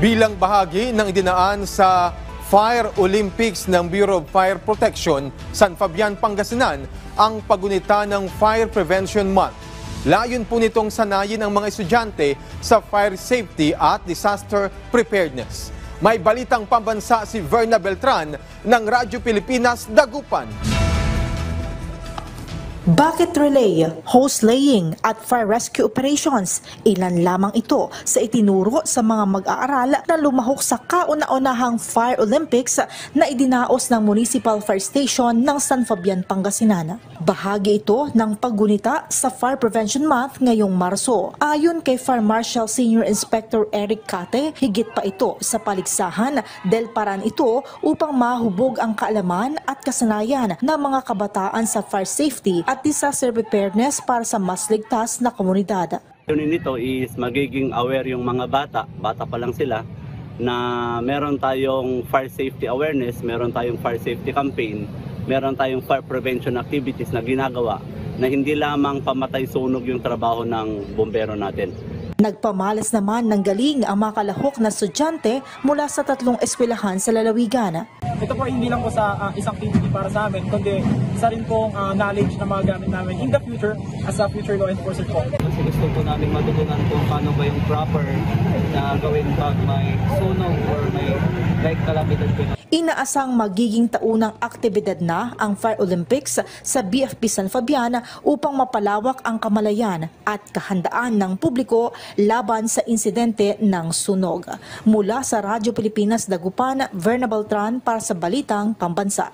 Bilang bahagi ng idinaan sa Fire Olympics ng Bureau of Fire Protection, San Fabian, Pangasinan, ang pagunita ng Fire Prevention Month. Layon po nitong sanayin ang mga estudyante sa fire safety at disaster preparedness. May balitang pambansa si Verna Beltran ng Radyo Pilipinas, Dagupan. Bucket relay, hose laying at fire rescue operations, ilan lamang ito sa itinuro sa mga mag-aaral na lumahok sa kauna-unahang Fire Olympics na idinaos ng Municipal Fire Station ng San Fabian, Pangasinan. Bahagi ito ng paggunita sa Fire Prevention Month ngayong Marso. Ayon kay Fire Marshal Senior Inspector Eric Cate, higit pa ito sa paligsahan dahil paraan ito upang mahubog ang kaalaman at kasanayan ng mga kabataan sa fire safety at disaster preparedness para sa mas ligtas na komunidad. Yun nito is magiging aware yung mga bata pa lang sila, na meron tayong fire safety awareness, meron tayong fire safety campaign, meron tayong fire prevention activities na ginagawa na hindi lamang pamatay sunog yung trabaho ng bombero natin. Nagpamalas naman ng galing ang mga kalahok na estudyante mula sa 3 eskwelahan sa lalawigan. Ito po hindi lang po sa isang activity para sa amin, kundi isa rin pong knowledge na magagamit namin in the future as a future law enforcer po. Kasi gusto po namin matutunan kung paano ba yung proper na gawin pag may sunog or may kalamidad po. Inaasang magiging taunang aktibidad na ang Fire Olympics sa BFP San Fabian upang mapalawak ang kamalayan at kahandaan ng publiko laban sa insidente ng sunog. Mula sa Radyo Pilipinas, Dagupan, Verna Beltran para sa Balitang Pambansa.